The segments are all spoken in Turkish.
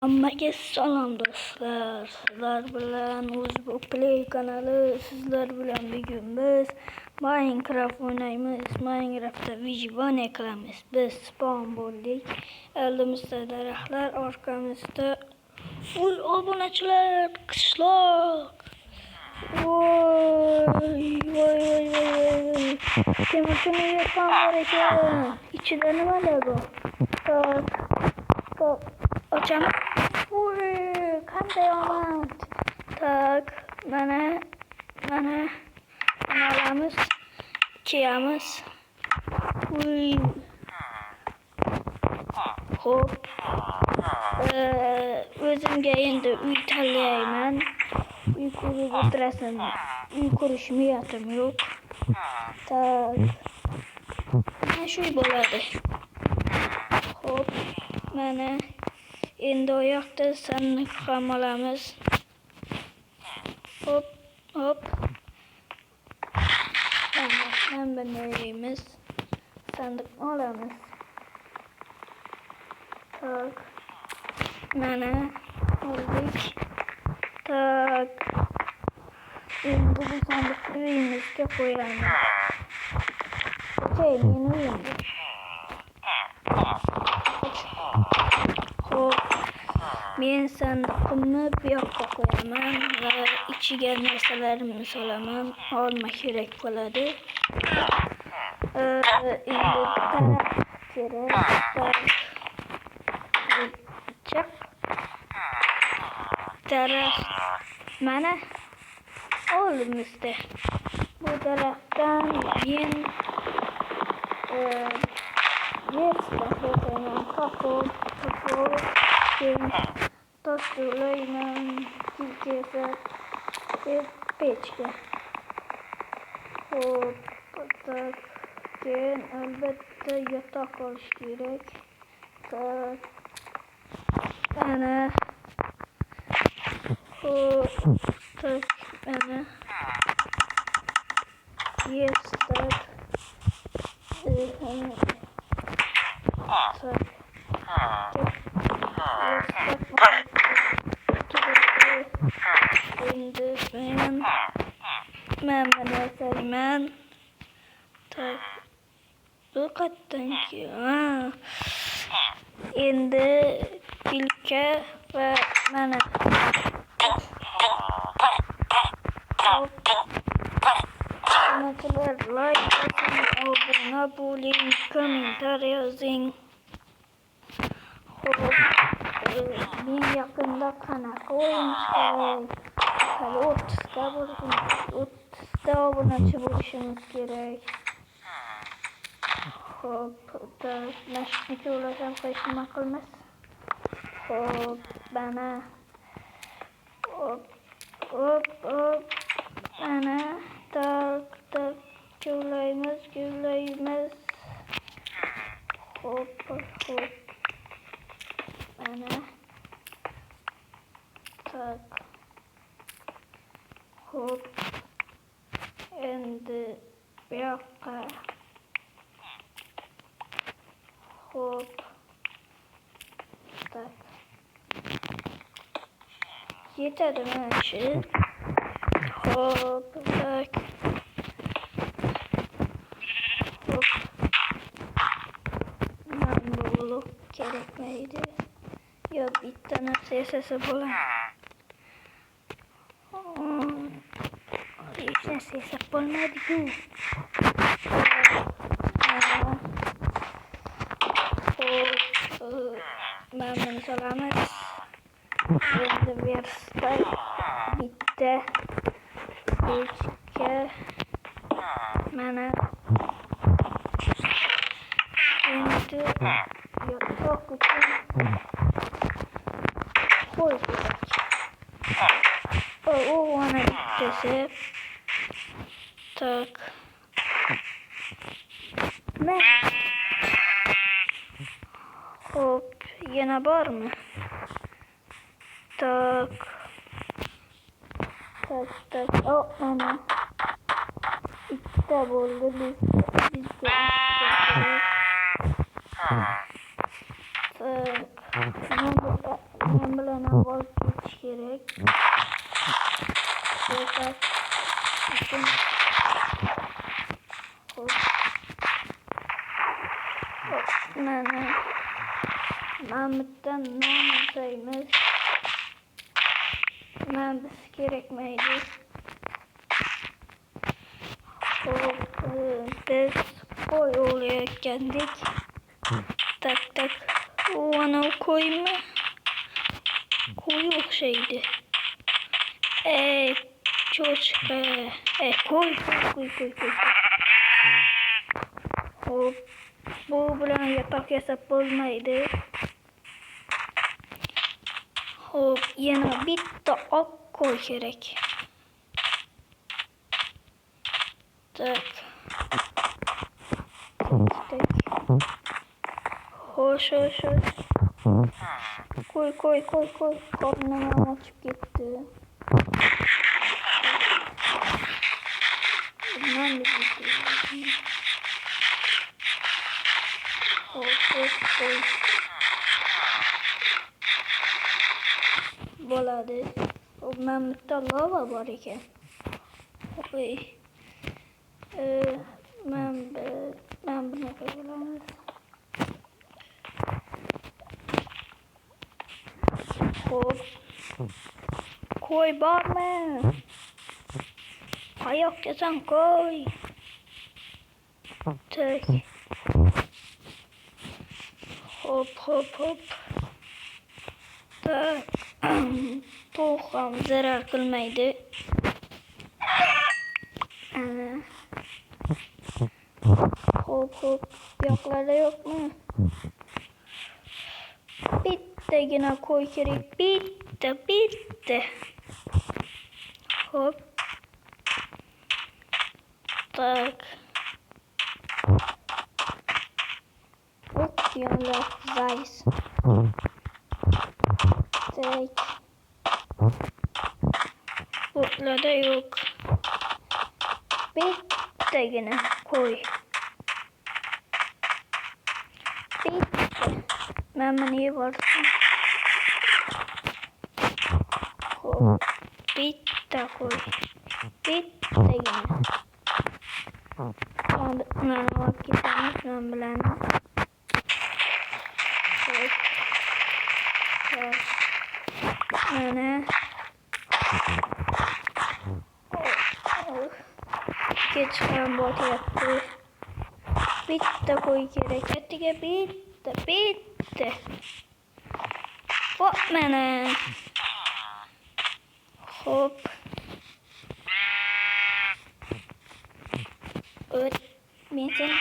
Hammaga salom do'stlar. Sizlar bilan Uzbek Play kanali. Sizlar bilan bugun biz Minecraft o'ynaymiz. Minecraftda Vijvane qilamiz. Biz spawn bo'ldik. Oldimizda daraxtlar, orqamizda full obunachilar, qishloq. Voy. Temurchini yerdan bor ekan. Ichida nimalar bor? Tak. Açalım. Qanday omad. Tak, mana olamiz, kiyamiz. Xo'p. O'zimga endi uy tanlayman. Uy qurib o'tirasan. Uy qurish niyatim yo'q. Tak. Mana shu bo'ladi. Xo'p, mana endi oyoqda sandiq ham olamiz. Hop. Mana bunayimiz. Sandiqni olamiz. Tak. Mana oldik. Tak. Endi bu sandiqni uyimizga qo'yamiz. Okey, meni uyimda. Men sandiqimni bu yoqqa qo'yaman va ichiga narsalarimni solaman. Olma kerak bo'ladi. Endi daraxt mana oldimizda. Bu daraxtdan men tosh to'layman, kesa, pechka. Hop, tak. Keyin albatta yotoq olish kerak. Tak. Mana. Hop, tak. Mana. Yes, tak. Man. Tak. Bu qatdanki. Endi tilka va mana. Obunachilar, like bosing, obuna bo'ling, kommentariy yozing. Men yaqinda qanaqa o'yin kerak? Hali 30 obunachi bo'lishimiz kerak. Hop, mashqni to'lasam qo'yish nima qilmas? Hop, mana. Hop. Mana. Tak. Gullaymiz. Hop. Mana. Tak. Hop. Endi bu yoqqa. Hop. Tak. Yetadi mana shu. Hop. Tak. Hop. Mana bu kerakmaydi. Yo, bitta narsa yasasa bo'ladi. Hech narsa yasab bo'lmaydi-ku. Mana solamiz. Endi verstak bitta pechka. Mana. Endi yotoq uchun qo'y kerak. Mana bittasi. Tak. Hop, yana bormi? Tak. Mana. Bitta bo'ldi. Bizga. Tak. men bilan avval ketish kerak. Hop. Mana Mahmuddan non izlaymiz. Men biz kerakmaydi. Hop, biz qo'y ovlayotgandik. Tak. O ana qo'ymi? Qo'y o'xshaydi. Cho'chqa. Qo'y. Hop, bu bilan yatak yasab bo'lmaydi. Hop, yana bitta oq qo'y kerak. Tak. Hoş. Koy. Karnım açıp gitti. Ben de gidiyorum. Koy. Bo'ladi. Mahmudda lava bor ekan. Men buni qo'yamiz. Hop. Qo'y bormi? Qayoqdasan qo'y? Tak. Hop. Tak. Tovuq ham zarar qilmaydi. Hop. Yoqlarda yo'qmi? Bittagina qo'y kerak. Bitta. Hop. Tak. Okuyunlar zayıs. Tak. Otlarda yok. Bittagina qo'y. Ben bunu yuvardım. Hop. Bitta qo'y. Bitta yine. Bunlarni olib ketamiz men bilan. Hop. Mana. Kech ham bo'lyapti. Bitta qo'y kerak. Ertaga bitta. Hop mana. Hop. Men sen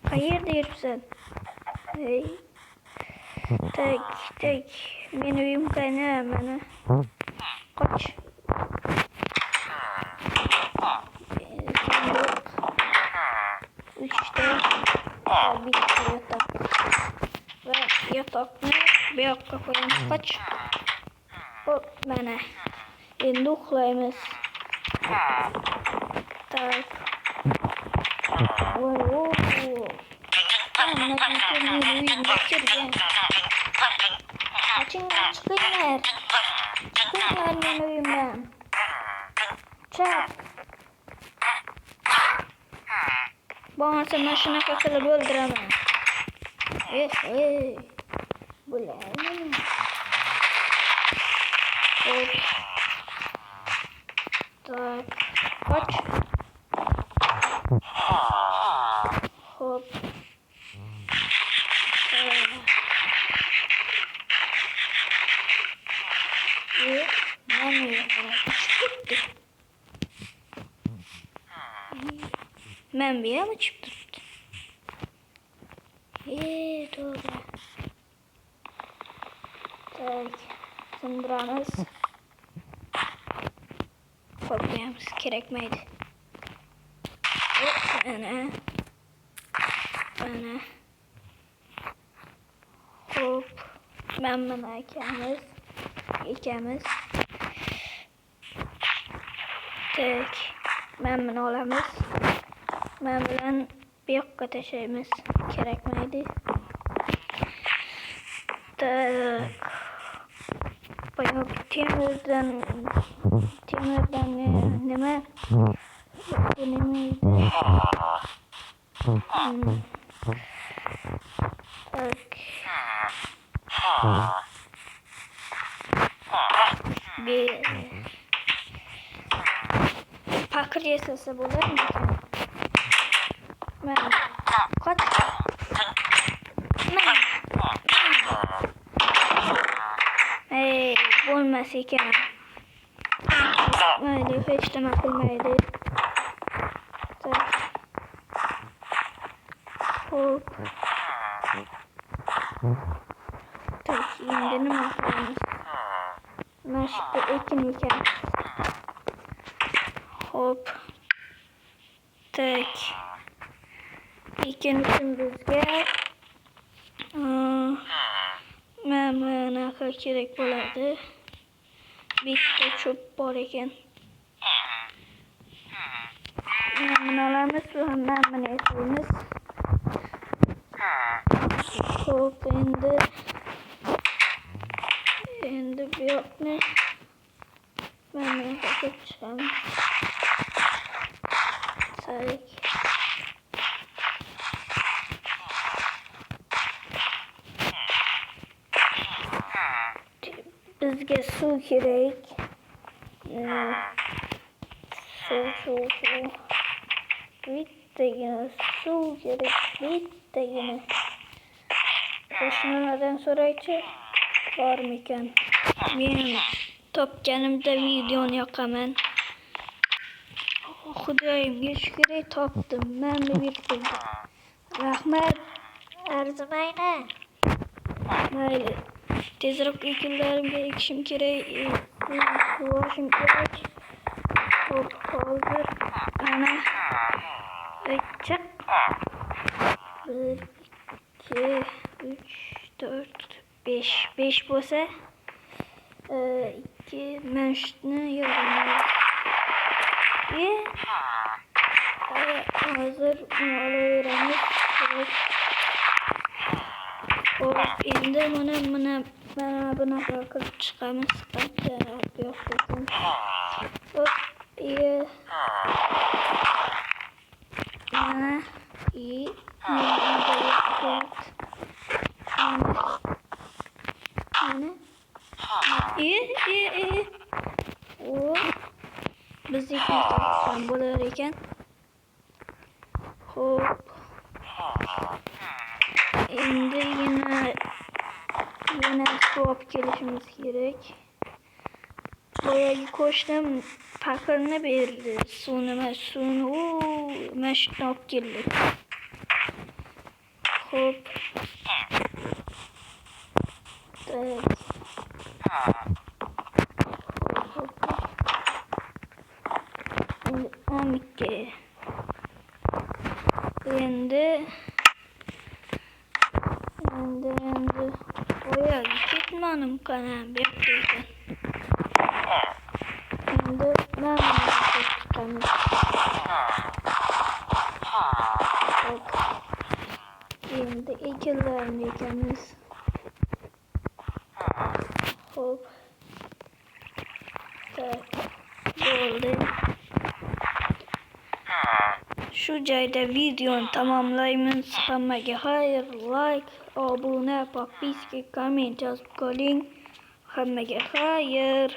qayerda yuribsan? Tak. Men uyim qayna mana. Qoch. Uchta bitta yotoq. Ve yotoqni bu yoqqa qo'yamiz. Qoch. Hop mana. Endi uxlaymiz. Tak. Çıkınlar benim uyumdan. Çak. Bana sana şuna kakılıp öldüremem. Bu ne? Hop. Tak. Kaç. Hop. Ben bir yana çıktım. Doğru. Tak. Sındıramız. Korkmayamız gerekmeydi. Ana. Hop. Ben bana ikimiz. Tak. Ben bunu olamaz. Ben bilen bir yoqqa tashlaymiz kerakmaydi. Tak. Yok temirden nima? Bu nimaydi? Bir pakır yasası bular mı? Ben kaç? Hey, bulmaz ekan. Mayli, hech nima qilmaydi. Hop. Tak, endi nima qilamiz? Mashqda ekin. Hop. Tak. Ekin uchun bizga mana kerak bo'ladi. Bitta cho'p bor ekan. Mana olamiz va mana ekamiz. Hop, endi bu yoqni mana qo'shib chiqamiz. Sarik. Bizga suv kerak. Suv. Bittagina suv kerak. Bittagina. Qo'shnilardan so'raychi, bormikan? Men topganimda videoni yoqaman. Xudoyimga shukr, topdim. Mana bitta. Rahmat. Arzimaydi. Mayli. Tezroq ekinlarimga ekishim kerak. Suvashim kerak. Hop, hozir mana ekchaq. 1, 2, 3, 4, 5 bo'lsa 2 men shuni yo'qman. Hozir olaveramiz. Hop, endi mana bunaqa qilib chiqamiz. Hop, bizdeki taraftan bo'lar ekan. Hop. Endi yana suv olib kelishimiz kerak. Boyagi qo'shnim pakirni berdi. Suvni mashqni olib keldi. Hop. Endi boyagi ketmanim kanam bekledim. Endi mana chiqamiz. Endi ekinlarni ekamiz. Hop. Bo'ldi. Shu joyda videoni tamomlaymiz. Hammaga xayr, like, obuna, podpiska, komment yozib qoling. Hammaga xayr.